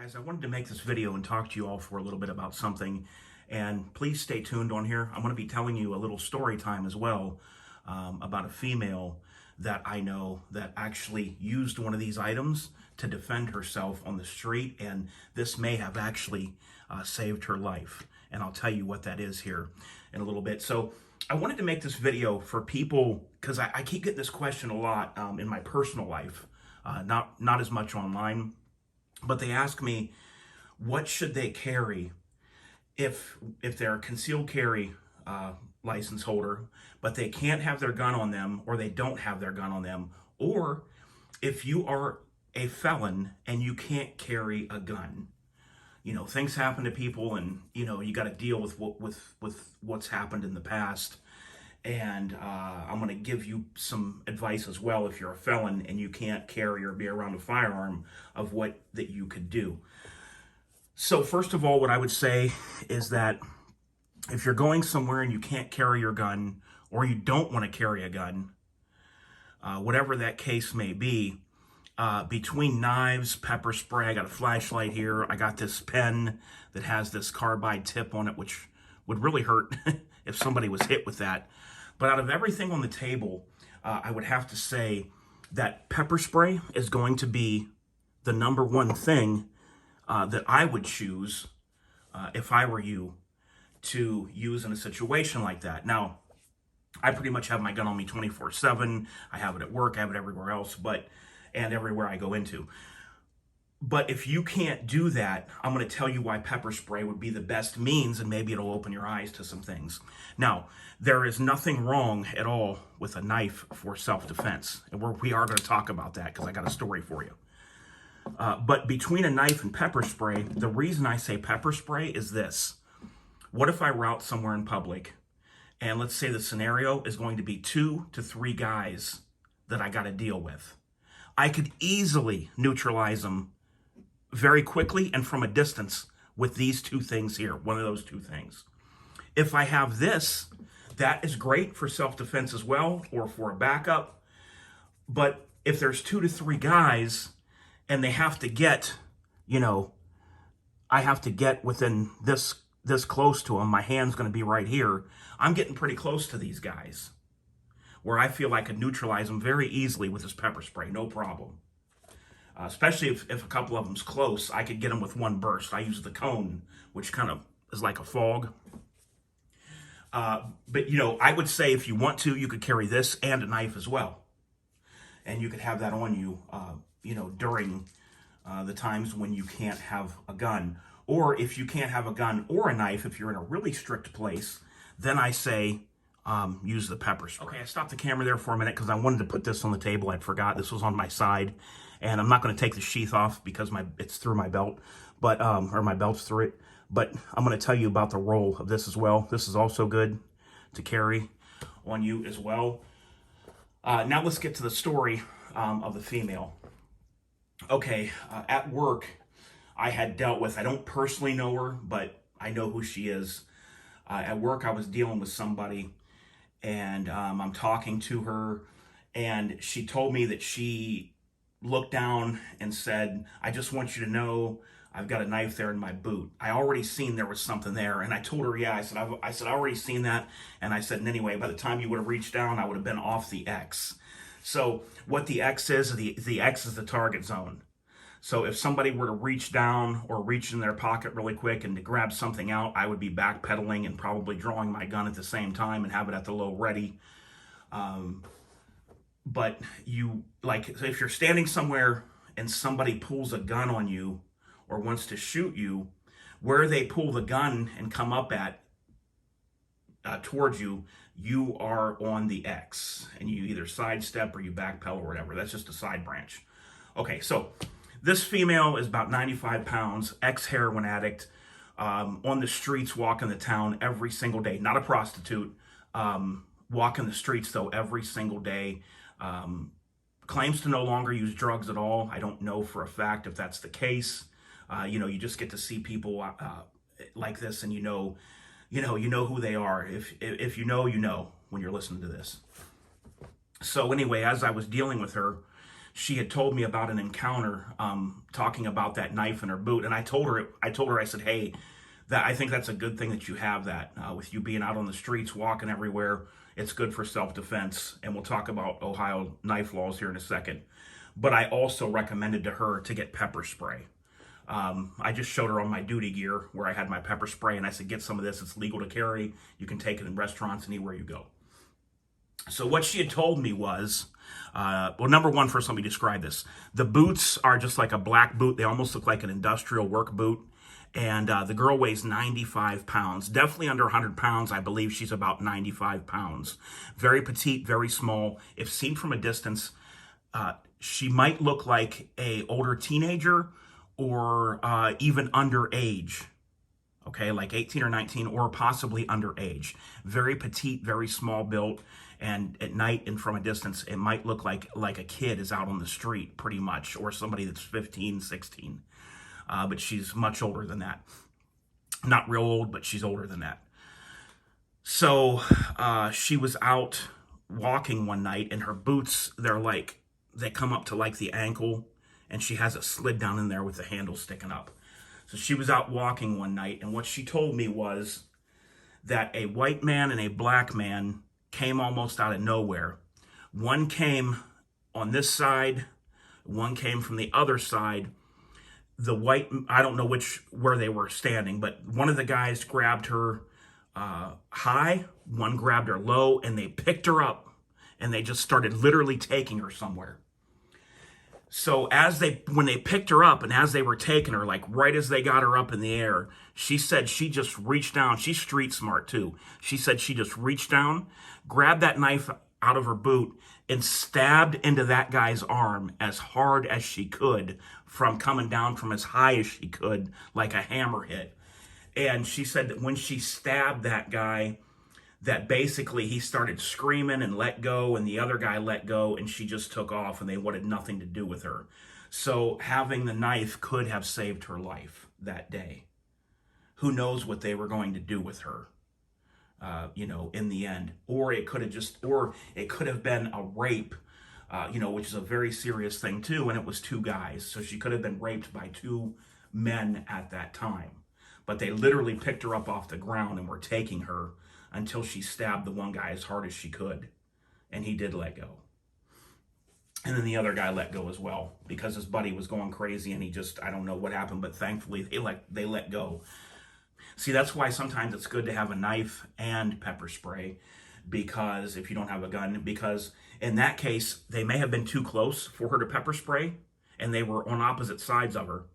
Guys, I wanted to make this video and talk to you all for a little bit about something, and please stay tuned on here. I'm going to be telling you a little story time as well about a female that I know that actually used one of these items to defend herself on the street, and this may have actually saved her life, and I'll tell you what that is here in a little bit. So I wanted to make this video for people because I keep getting this question a lot in my personal life, not as much online. But they ask me, what should they carry if they're a concealed carry license holder, but they can't have their gun on them, or they don't have their gun on them, or if you are a felon and you can't carry a gun. You know, things happen to people, and you got to deal with what's happened in the past. And I'm going to give you some advice as well if you're a felon and you can't carry or be around a firearm, of what that you could do. So first of all, what I would say is that if you're going somewhere and you can't carry your gun, or you don't want to carry a gun, whatever that case may be, between knives, pepper spray, I got a flashlight here, I got this pen that has this carbide tip on it, which would really hurt if somebody was hit with that. But out of everything on the table, I would have to say that pepper spray is going to be the number one thing that I would choose if I were you to use in a situation like that. Now, I pretty much have my gun on me 24/7. I have it at work, I have it everywhere else, and everywhere I go into. But if you can't do that, I'm going to tell you why pepper spray would be the best means, and maybe it'll open your eyes to some things. Now, there is nothing wrong at all with a knife for self-defense, and we are going to talk about that because I got a story for you. But between a knife and pepper spray, the reason I say pepper spray is this. What if I were out somewhere in public, and let's say the scenario is going to be 2 to 3 guys that I got to deal with? I could easily neutralize them very quickly and from a distance with these two things here, one of those two things. If I have this, that is great for self-defense as well, or for a backup. But if there's 2 to 3 guys and they have to get, I have to get within this close to them, my hand's going to be right here, I'm getting pretty close to these guys, where I feel I could neutralize them very easily with this pepper spray, no problem. Especially if a couple of them's close, I could get them with one burst. I use the cone, which kind of is like a fog. But I would say if you want to, you could carry this and a knife as well. And you could have that on you, during the times when you can't have a gun. Or if you can't have a gun or a knife, if you're in a really strict place, then I say use the pepper spray. Okay, I stopped the camera there for a minute because I wanted to put this on the table. I forgot this was on my side, and I'm not going to take the sheath off because it's through my belt, or my belt's through it. But I'm going to tell you about the role of this as well. This is also good to carry on you as well. Now let's get to the story of the female. Okay, at work, I had dealt with, I don't personally know her, but I know who she is. At work, I was dealing with somebody, and I'm talking to her, and she told me that she looked down and said, "I just want you to know I've got a knife there in my boot." I already seen there was something there, and I told her, yeah, I said, I already seen that, and I said, and anyway, by the time you would have reached down, I would have been off the X. So what the X is, the X is the target zone. So if somebody were to reach down or reach in their pocket really quick and to grab something out, I would be backpedaling and probably drawing my gun at the same time and have it at the low ready. But if you're standing somewhere and somebody pulls a gun on you or wants to shoot you, where they pull the gun and come up towards you, you are on the X, and you either sidestep or you backpedal or whatever. That's just a side branch. Okay, so this female is about 95 pounds, ex-heroin addict, on the streets, walking the town every single day. Not a prostitute, walking the streets, though, every single day. Claims to no longer use drugs at all. I don't know for a fact if that's the case. You just get to see people like this, and you know who they are. If you know when you're listening to this. So anyway, as I was dealing with her, she had told me about an encounter, talking about that knife in her boot. And I told her, I said, hey, that I think that's a good thing that you have that, with you being out on the streets, walking everywhere. It's good for self-defense. And we'll talk about Ohio knife laws here in a second. But I also recommended to her to get pepper spray. I just showed her on my duty gear where I had my pepper spray, and I said, get some of this. It's legal to carry. You can take it in restaurants anywhere you go. So what she had told me was, well, number one, first let me describe this. The boots are just like a black boot. They almost look like an industrial work boot. And the girl weighs 95 pounds, definitely under 100 pounds. I believe she's about 95 pounds. Very petite, very small. If seen from a distance, she might look like a older teenager or even underage. Okay, like 18 or 19 or possibly underage. Very petite, very small built. And at night and from a distance, it might look like a kid is out on the street pretty much, or somebody that's 15, 16. But she's much older than that. Not real old, but she's older than that. So she was out walking one night, and her boots, they come up to like the ankle, and she has it slid down in there with the handle sticking up. So she was out walking one night, and what she told me was that a white man and a black man came almost out of nowhere. One came on this side, one came from the other side. The white, I don't know where they were standing, but one of the guys grabbed her high, one grabbed her low, and they picked her up, and they just started literally taking her somewhere. So when they picked her up and as they were taking her, like right as they got her up in the air, she said she just reached down. She's street smart too. She said she just reached down, grabbed that knife out of her boot, and stabbed into that guy's arm as hard as she could, from coming down from as high as she could, like a hammer hit. And she said that when she stabbed that guy, that basically he started screaming and let go, and the other guy let go, and she just took off, and they wanted nothing to do with her. So having the knife could have saved her life that day. Who knows what they were going to do with her, in the end. Or it could have been a rape, which is a very serious thing too, and it was two guys. So she could have been raped by two men at that time. But they literally picked her up off the ground and were taking her until she stabbed the one guy as hard as she could. And he did let go. And then the other guy let go as well, because his buddy was going crazy, and I don't know what happened, but thankfully they let go. See, that's why sometimes it's good to have a knife and pepper spray, because if you don't have a gun, because in that case, they may have been too close for her to pepper spray, and they were on opposite sides of her.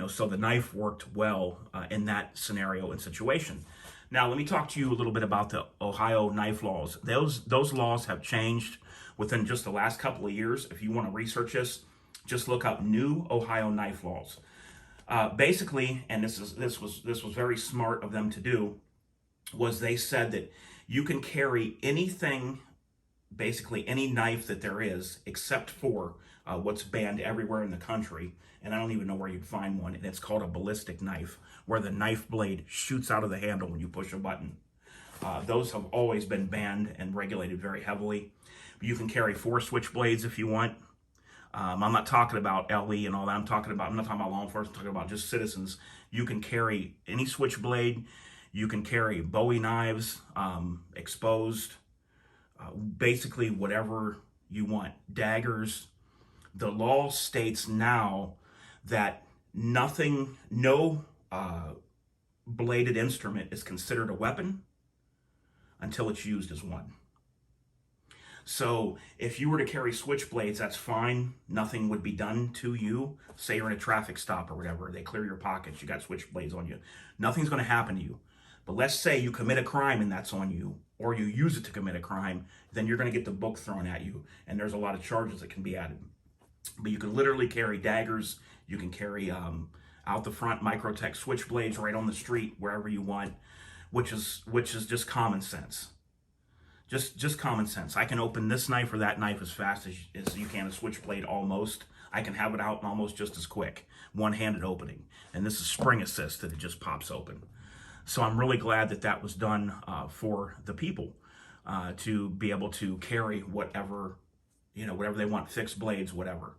So the knife worked well in that scenario and situation. Now, let me talk to you a little bit about the Ohio knife laws. Those laws have changed within just the last couple of years. If you want to research this, just look up new Ohio knife laws. Basically, and this was very smart of them to do, was they said that you can carry anything, basically any knife that there is, except for what's banned everywhere in the country. And I don't even know where you'd find one. And it's called a ballistic knife, where the knife blade shoots out of the handle when you push a button. Those have always been banned and regulated very heavily. You can carry 4 switchblades if you want. I'm not talking about LE and all that. I'm not talking about law enforcement. I'm talking about just citizens. You can carry any switchblade. You can carry Bowie knives, exposed, basically whatever you want. Daggers. The law states now that no bladed instrument is considered a weapon until it's used as one. So if you were to carry switchblades, that's fine. Nothing would be done to you. Say you're in a traffic stop or whatever. They clear your pockets. You got switchblades on you. Nothing's going to happen to you. But let's say you commit a crime and that's on you, or you use it to commit a crime, then you're going to get the book thrown at you. And there's a lot of charges that can be added. But you can literally carry daggers. You can carry out the front Microtech switchblades right on the street, wherever you want, which is just common sense. Just common sense. I can open this knife or that knife as fast as you can, a switchblade almost. I can have it out almost just as quick, one-handed opening. And this is spring assist that it just pops open. So I'm really glad that was done for the people to be able to carry whatever whatever they want, fixed blades, whatever.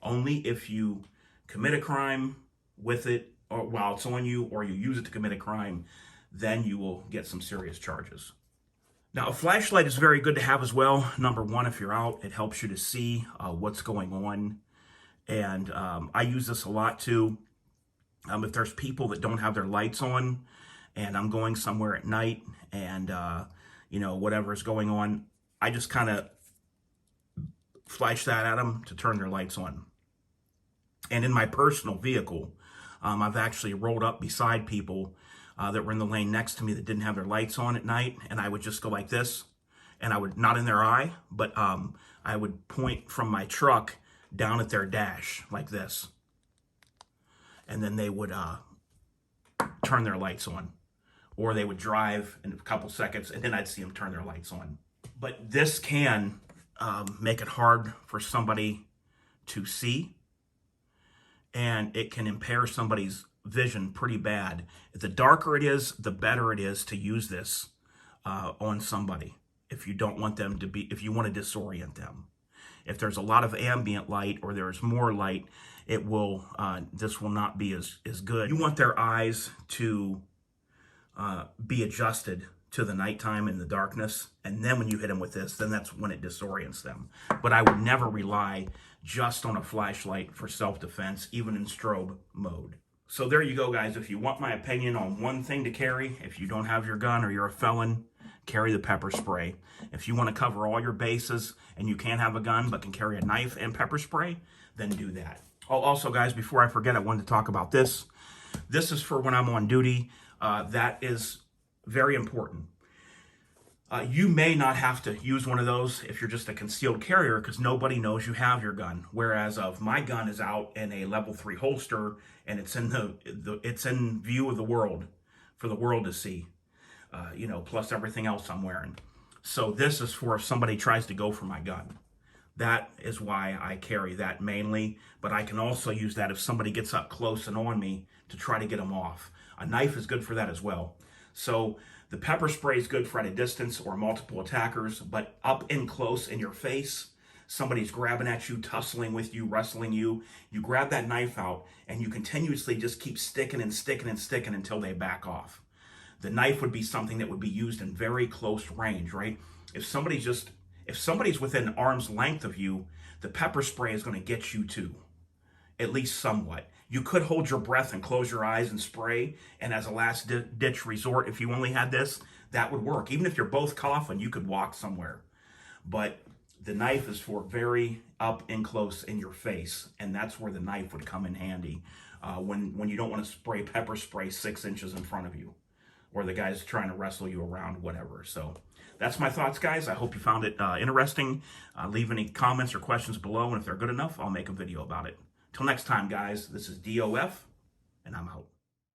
Only if you commit a crime with it, or while it's on you, or you use it to commit a crime, then you will get some serious charges. Now, a flashlight is very good to have as well. Number one, if you're out, it helps you to see what's going on. And I use this a lot too. If there's people that don't have their lights on, and I'm going somewhere at night, and whatever's going on, I just kind of flash that at them to turn their lights on. And in my personal vehicle, I've actually rolled up beside people that were in the lane next to me that didn't have their lights on at night, and I would just go like this, and I would, not in their eye, but I would point from my truck down at their dash like this, and then they would turn their lights on, or they would drive in a couple seconds, and then I'd see them turn their lights on. But this can make it hard for somebody to see, and it can impair somebody's vision pretty bad. The darker it is, the better it is to use this on somebody if you don't want them to be, if you want to disorient them. If there's a lot of ambient light or there's more light, it will this will not be as good. You want their eyes to be adjusted to the nighttime and the darkness, and then when you hit them with this, then that's when it disorients them. But I would never rely just on a flashlight for self-defense, even in strobe mode. So there you go, guys. If you want my opinion on one thing to carry, if you don't have your gun or you're a felon, carry the pepper spray. If you want to cover all your bases and you can't have a gun but can carry a knife and pepper spray, then do that. Oh, also, guys, before I forget, I wanted to talk about this. This is for when I'm on duty. That is very important. You may not have to use one of those if you're just a concealed carrier, because nobody knows you have your gun. Whereas my gun is out in a level 3 holster, and it's in it's in view of the world, for the world to see. Plus everything else I'm wearing. So this is for if somebody tries to go for my gun. That is why I carry that mainly, but I can also use that if somebody gets up close and on me to try to get them off. A knife is good for that as well. So the pepper spray is good for at a distance or multiple attackers, but up in close in your face, somebody's grabbing at you, tussling with you, wrestling you, you grab that knife out and you continuously just keep sticking and sticking and sticking until they back off. The knife would be something that would be used in very close range, right? If somebody's within arm's length of you, the pepper spray is going to get you too, at least somewhat. You could hold your breath and close your eyes and spray, and as a last ditch resort, if you only had this, that would work. Even if you're both coughing, you could walk somewhere. But the knife is for very up and close in your face, and that's where the knife would come in handy when you don't want to spray pepper spray 6 inches in front of you, or the guy's trying to wrestle you around, whatever. So that's my thoughts, guys. I hope you found it interesting. Leave any comments or questions below, and if they're good enough, I'll make a video about it. Till next time, guys, this is DOF, and I'm out.